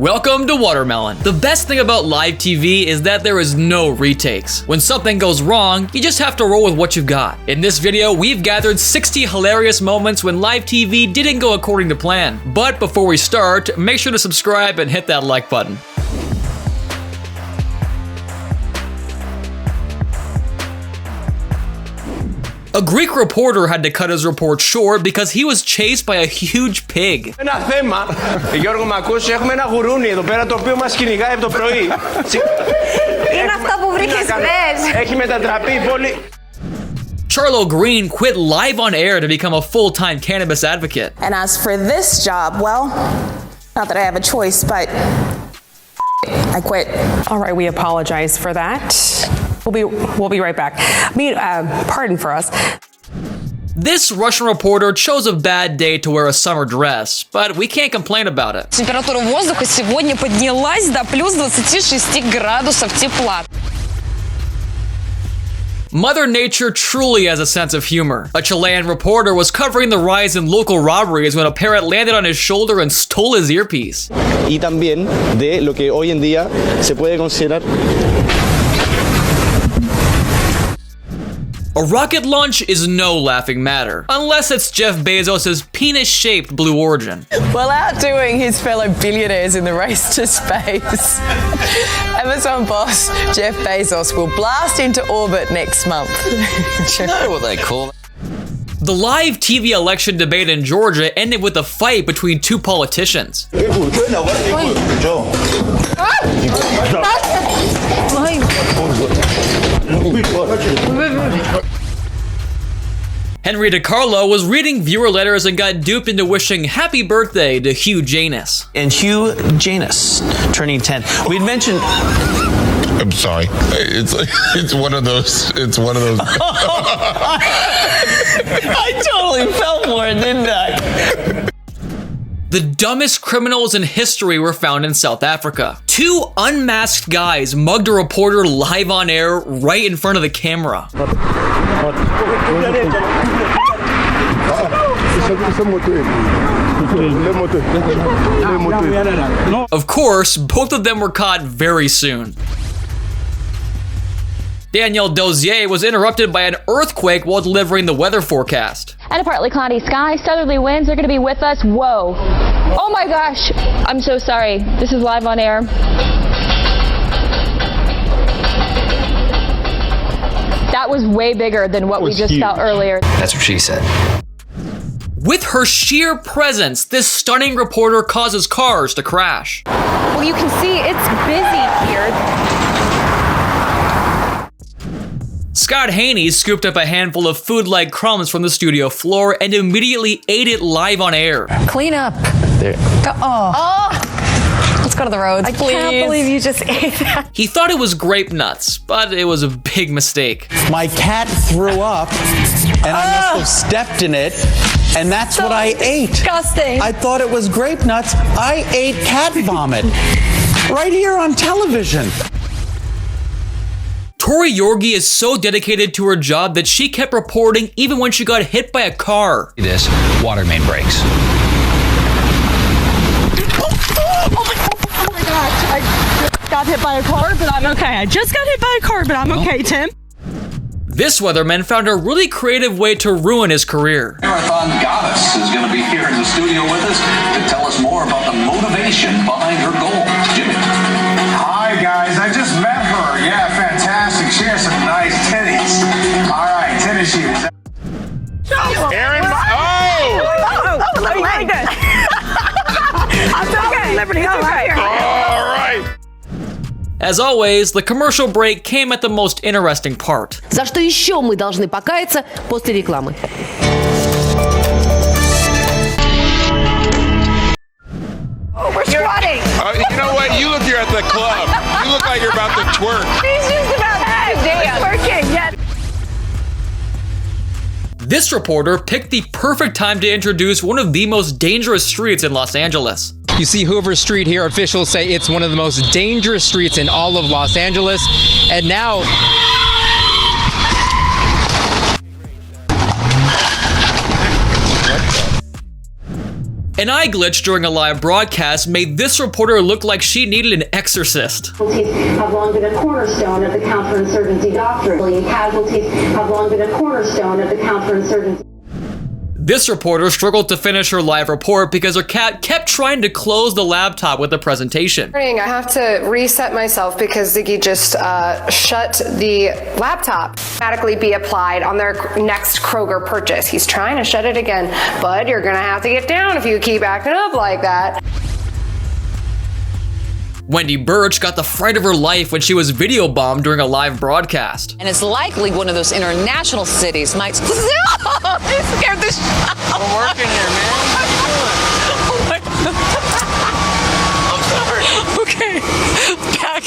Welcome to Watermelon. The best thing about live TV is that there is no retakes. When something goes wrong, you just have to roll with what you've got. In this video, we've gathered 60 hilarious moments when live TV didn't go according to plan. But before we start, make sure to subscribe and hit that like button. A Greek reporter had to cut his report short because he was chased by a huge pig. Ένα θέμα, Γιώργο μ' ακούς, έχουμε ένα γουρούνι εδώ πέρα το οποίο μας κυνηγάει από το πρωί. Είναι αυτό που βρήκες χθες. Έχει μετατραπεί πολύ. Charlo Green quit live on air to become a full-time cannabis advocate. And as for this job, well, not that I have a choice, but I quit. All right, we apologize for that. We'll be right back. Pardon for us. This Russian reporter chose a bad day to wear a summer dress, but we can't complain about it. Температура воздуха сегодня поднялась до плюс 26 градусов тепла. Mother Nature truly has a sense of humor. A Chilean reporter was covering the rise in local robberies when a parrot landed on his shoulder and stole his earpiece. Y también de lo que hoy en día se puede considerar. A rocket launch is no laughing matter, unless it's Jeff Bezos' penis-shaped Blue Origin. While outdoing his fellow billionaires in the race to space, Amazon boss Jeff Bezos will blast into orbit next month. You know what they call it? The live TV election debate in Georgia ended with a fight between two politicians. Henry DiCarlo was reading viewer letters and got duped into wishing happy birthday to Hugh Janus. And Hugh Janus turning 10. We'd mentioned. I'm sorry. It's one of those. I totally fell for it, didn't I? The dumbest criminals in history were found in South Africa. Two unmasked guys mugged a reporter live on air right in front of the camera. Of course, both of them were caught very soon. Danielle Dozier was interrupted by an earthquake while delivering the weather forecast. And a partly cloudy sky, southerly winds are going to be with us. Whoa. Oh my gosh. I'm so sorry. This is live on air. That was way bigger than what we just saw earlier. That's what she said. With her sheer presence, this stunning reporter causes cars to crash. Well, you can see it's busy here. Scott Haney scooped up a handful of food-like crumbs from the studio floor and immediately ate it live on air. Clean up. There. Let's go to the roads, please. I can't believe you just ate that. He thought it was grape nuts, but it was a big mistake. My cat threw up, and I must have stepped in it, and that's what I ate. Disgusting. I thought it was grape nuts. I ate cat vomit. Right here on television. Tori Yorgi is so dedicated to her job that she kept reporting even when she got hit by a car. This water main breaks. Oh my gosh, I got hit by a car, but I'm okay. I just got hit by a car, but I'm okay, Tim. This weatherman found a really creative way to ruin his career. Marathon Goddess is going to be here in the studio with us to tell us more about the motivation behind her goal. Jimmy. Hi, guys. I just met her. Yeah, fantastic. She has some nice titties. All right, tennis shoes. Aaron, Oh, let me like that. I'm okay. Liberty, it's okay. all right. As always, the commercial break came at the most interesting part. За что еще мы должны покаяться после рекламы? We're squatting. You know what? You look here at the club. You look like you're about to twerk. He's just about to dance. Twerking, yes. This reporter picked the perfect time to introduce one of the most dangerous streets in Los Angeles. You see Hoover Street here. Officials say it's one of the most dangerous streets in all of Los Angeles. And now An eye glitch during a live broadcast made this reporter look like she needed an exorcist. Casualties have long been a cornerstone of the counterinsurgency doctrine. Casualties have long been a cornerstone of the counterinsurgency. This reporter struggled to finish her live report because her cat kept trying to close the laptop with the presentation. I have to reset myself because Ziggy just shut the laptop. Automatically be applied on their next Kroger purchase. He's trying to shut it again, but you're gonna have to get down if you keep acting up like that. Wendy Birch got the fright of her life when she was video bombed during a live broadcast. And it's likely one of those international cities might... No! They scared the shit out. We're working here, man. What are you doing? I'm sorry. Okay. Back.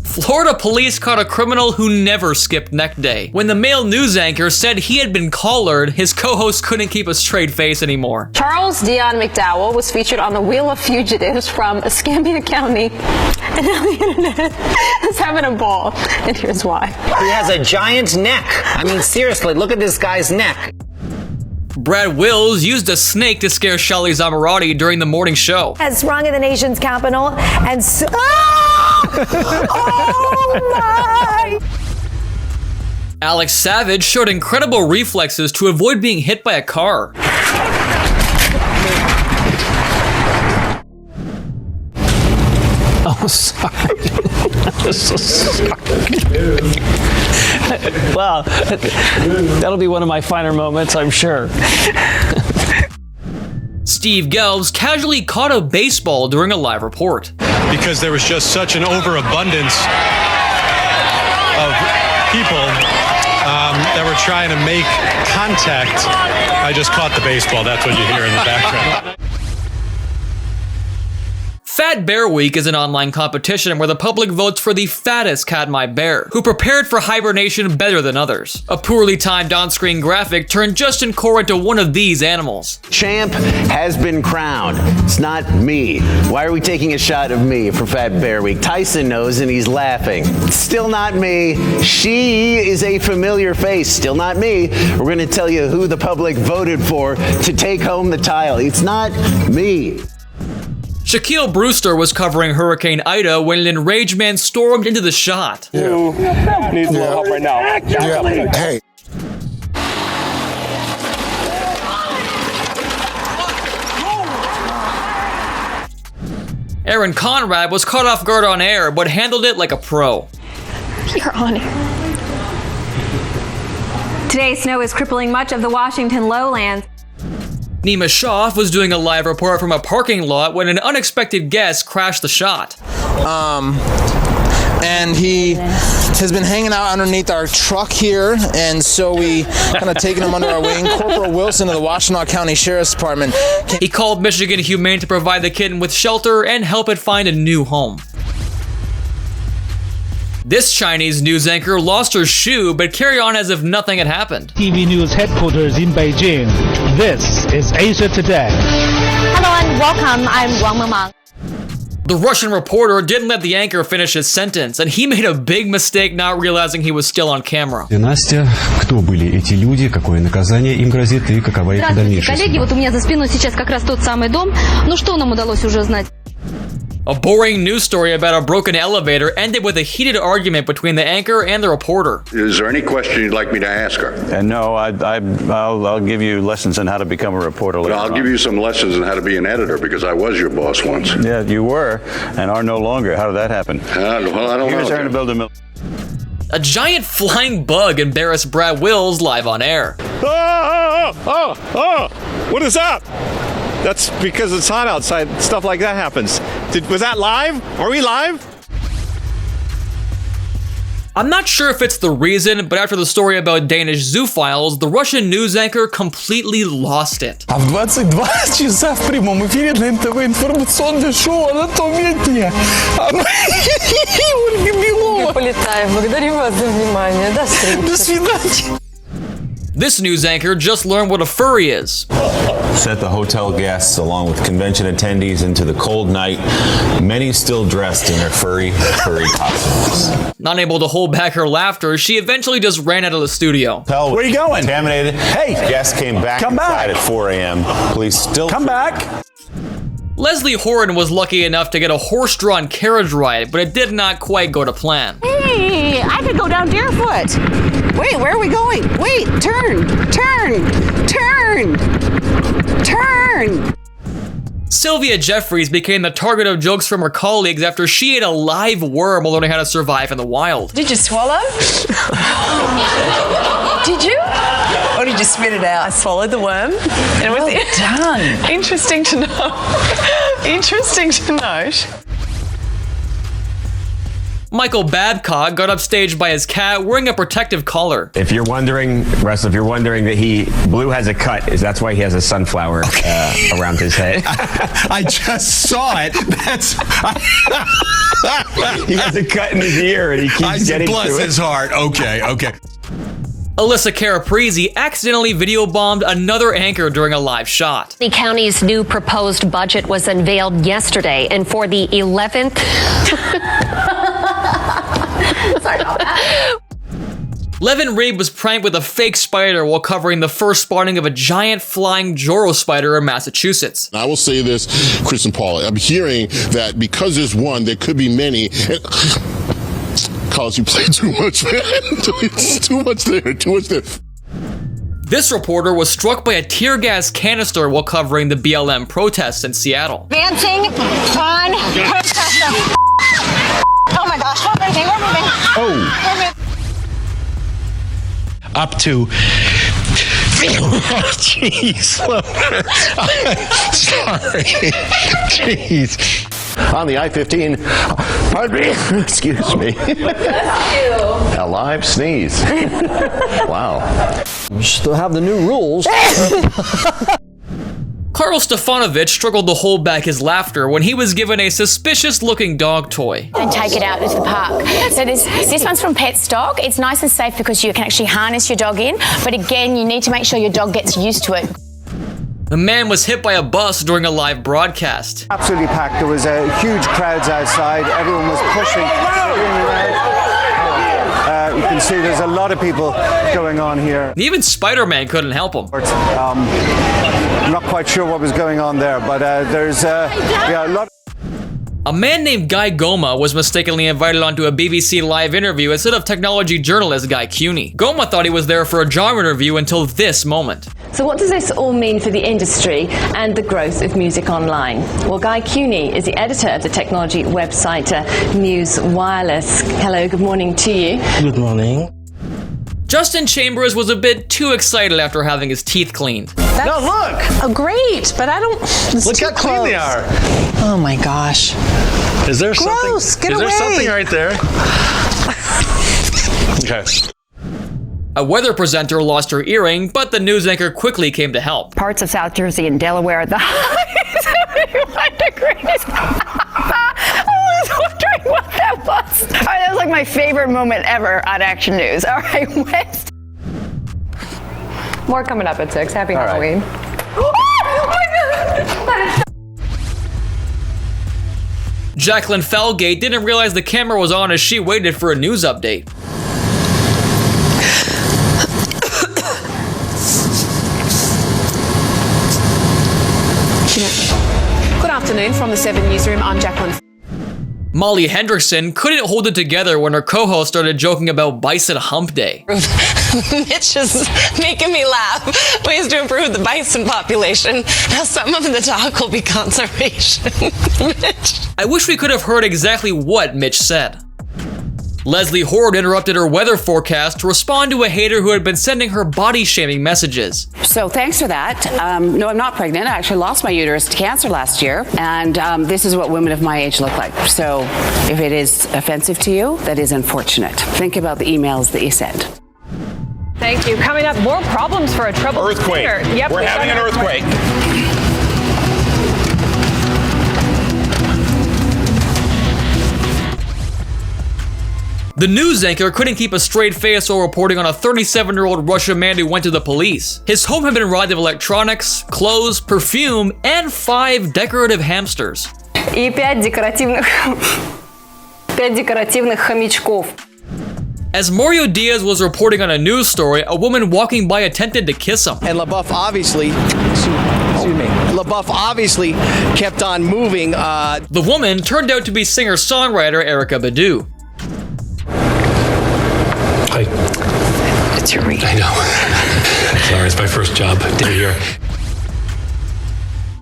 Florida police caught a criminal who never skipped neck day. When the male news anchor said he had been collared, his co-host couldn't keep a straight face anymore. Charles Dion McDowell was featured on the Wheel of Fugitives from Escambia County, and now the internet is having a ball, and here's why. He has a giant neck. I mean, seriously, look at this guy's neck. Brad Wills used a snake to scare Shelley Zamarati during the morning show. Has rung in the nation's capital and oh my! Alex Savage showed incredible reflexes to avoid being hit by a car. Oh, sorry. I'm so sorry. Well, that'll be one of my finer moments, I'm sure. Steve Gelbs casually caught a baseball during a live report. Because there was just such an overabundance of people that were trying to make contact. I just caught the baseball. That's what you hear in the background. Fat Bear Week is an online competition where the public votes for the fattest Katmai bear, who prepared for hibernation better than others. A poorly timed on-screen graphic turned Justin Core into one of these animals. Champ has been crowned. It's not me. Why are we taking a shot of me for Fat Bear Week? Tyson knows and he's laughing. Still not me. She is a familiar face. Still not me. We're going to tell you who the public voted for to take home the title. It's not me. Shaquille Brewster was covering Hurricane Ida when an enraged man stormed into the shot. Needs a little help right now. Hey. Aaron Conrad was caught off guard on air, but handled it like a pro. You're on it. Today, snow is crippling much of the Washington lowlands. Nima Shoff was doing a live report from a parking lot when an unexpected guest crashed the shot. And he has been hanging out underneath our truck here, and so we kind of taken him under our wing. Corporal Wilson of the Washtenaw County Sheriff's Department. He called Michigan Humane to provide the kitten with shelter and help it find a new home. This Chinese news anchor lost her shoe, but carried on as if nothing had happened. TV News headquarters in Beijing. This is Asia Today. Hello and welcome. I'm Wang Mengmang. The Russian reporter didn't let the anchor finish his sentence, and he made a big mistake not realizing he was still on camera. Настя, кто были эти люди, какое наказание им грозит и какова их дальнейшая судьба? Коллеги, вот у меня за спиной сейчас как раз тот самый дом. Ну что нам удалось уже узнать? A boring news story about a broken elevator ended with a heated argument between the anchor and the reporter. Is there any question you'd like me to ask her? No, I'll give you lessons on how to become a reporter later. But I'll give you some lessons on how to be an editor because I was your boss once. Yeah, you were and are no longer. How did that happen? Well, I don't know. Here's trying to build a A giant flying bug embarrassed Brad Wills live on air. What is that? That's because it's hot outside. Stuff like that happens. Was that live? Are we live? I'm not sure if it's the reason, but after the story about Danish zoophiles, the Russian news anchor completely lost it. А в 22 часа в прямом эфире на НТВ информационное шоу «Анатомия дня». Ольга Белова. Полетаем. Благодарю вас за внимание. До встречи. До свидания. This news anchor just learned what a furry is. sent the hotel guests along with convention attendees into the cold night, many still dressed in their furry costumes. Not able to hold back her laughter, she eventually just ran out of the studio. Where are you going? Contaminated. Hey! Guests came back inside at 4 a.m. Police still... Come back! Leslie Horan was lucky enough to get a horse-drawn carriage ride, but it did not quite go to plan. Hey, I could go down barefoot. Wait, where are we going? Wait, turn, turn, turn, turn. Sylvia Jeffries became the target of jokes from her colleagues after she ate a live worm while learning how to survive in the wild. Did you swallow? Did you? Or did you spit it out? I swallowed the worm. And it was done. Interesting to know. Interesting to note. Michael Babcock got upstaged by his cat wearing a protective collar. If you're wondering, Russell, if you're wondering that Blue has a cut, that's why he has a sunflower around his head. I just saw it. He has a cut in his ear and he keeps getting to it. Bless his heart. Okay. Alyssa Caraprese accidentally video bombed another anchor during a live shot. The county's new proposed budget was unveiled yesterday, and for the 11th... Sorry about that. Levin Reed was pranked with a fake spider while covering the first spawning of a giant flying Joro spider in Massachusetts. I will say this, Chris and Paula, I'm hearing that because there's one, there could be many. Carlos, you play too much, man. It's too much there. This reporter was struck by a tear gas canister while covering the BLM protests in Seattle. Advancing on protester. Oh my gosh, we're moving. Oh. Up to... Jeez. Sorry. Jeez. On the I-15, pardon me, excuse me. A live sneeze. Wow. We still have the new rules. Karl Stefanovich struggled to hold back his laughter when he was given a suspicious-looking dog toy. And take it out into the park. So this one's from Pet Stock. It's nice and safe because you can actually harness your dog in, but again, you need to make sure your dog gets used to it. The man was hit by a bus during a live broadcast. Absolutely packed. There was huge crowds outside. Everyone was pushing. You can see there's a lot of people going on here. Even Spider-Man couldn't help him. I'm not quite sure what was going on there, but there's a lot. A man named Guy Goma was mistakenly invited onto a BBC Live interview instead of technology journalist Guy Cuny. Goma thought he was there for a job interview until this moment. So what does this all mean for the industry and the growth of music online? Well, Guy Cuny is the editor of the technology website News Wireless. Hello, good morning to you. Good morning. Justin Chambers was a bit too excited after having his teeth cleaned. No, look! Oh, great, but I don't... Look how clean they are. Oh my gosh. Is there Gross, something? get Is away. there something right there? Okay. A weather presenter lost her earring, but the news anchor quickly came to help. Parts of South Jersey and Delaware, the high is 71 degrees. I was wondering what that was. All right, that was like my favorite moment ever on Action News. All right, West. More coming up at 6. Happy Halloween. Jacqueline Felgate didn't realize the camera was on as she waited for a news update. Good afternoon from the 7 Newsroom. I'm Jacqueline. Molly Hendrickson couldn't hold it together when her co-host started joking about Bison Hump Day. Mitch is making me laugh. Ways to improve the bison population. Now some of the talk will be conservation. Mitch. I wish we could have heard exactly what Mitch said. Leslie Horde interrupted her weather forecast to respond to a hater who had been sending her body-shaming messages. So thanks for that. No, I'm not pregnant. I actually lost my uterus to cancer last year, and this is what women of my age look like. So if it is offensive to you, that is unfortunate. Think about the emails that you send. Thank you. Coming up, more problems for a troubled Earthquake. singer. Yep, We're having an earthquake. The news anchor couldn't keep a straight face while reporting on a 37-year-old Russian man who went to the police. His home had been robbed of electronics, clothes, perfume, and 5 decorative hamsters. И 5 декоративных хомячков. As Mario Diaz was reporting on a news story, a woman walking by attempted to kiss him. And LaBeouf obviously, LaBeouf obviously kept on moving. The woman turned out to be singer-songwriter Erykah Badu. Hi. It's your read. I know. Sorry, it's my first job. Day here.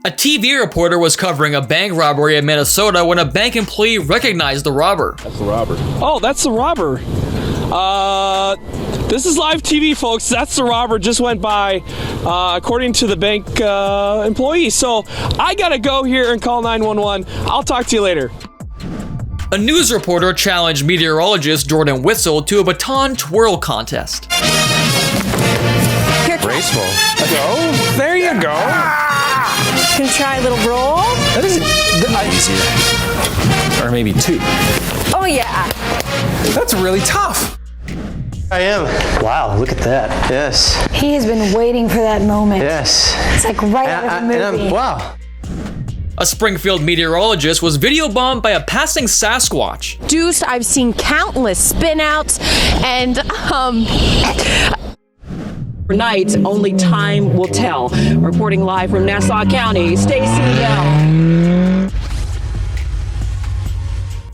A TV reporter was covering a bank robbery in Minnesota when a bank employee recognized the robber. That's the robber. Oh, that's the robber. This is live TV, folks. That's the robber. Just went by, according to the bank employee. So I gotta go here and call 911. I'll talk to you later. A news reporter challenged meteorologist Jordan Witzel to a baton twirl contest. Graceful. Go. There you go. Can try a little roll. That is easier. Or maybe 2. Oh yeah. That's really tough. I am. Wow, look at that. Yes. He has been waiting for that moment. Yes. It's like right out of the movie. Wow. A Springfield meteorologist was video bombed by a passing Sasquatch. Deuced, I've seen countless spin outs and Night, only time will tell. Reporting live from Nassau County, Stacey Bell.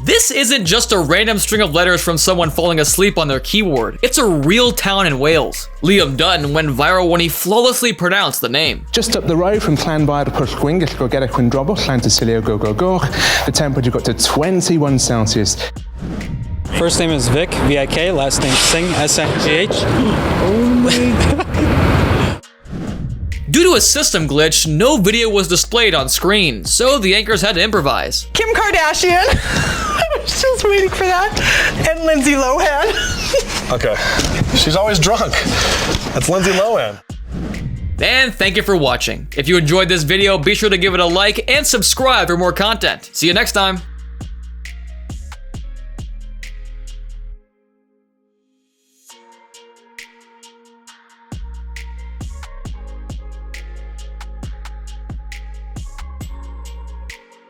This isn't just a random string of letters from someone falling asleep on their keyboard. It's a real town in Wales. Liam Dutton went viral when he flawlessly pronounced the name. Just up the road from Llanfair to Pwllgwyn, gallwch go get a Quindrobwll, Llantysilio go go go. The temperature got to 21 Celsius. First name is Vic, V-I-K. Last name Singh, S-N-G-H. Oh my God. Due to a system glitch, no video was displayed on screen, so the anchors had to improvise. Kim Kardashian. I was just waiting for that. And Lindsay Lohan. Okay. She's always drunk. That's Lindsay Lohan. And thank you for watching. If you enjoyed this video, be sure to give it a like and subscribe for more content. See you next time.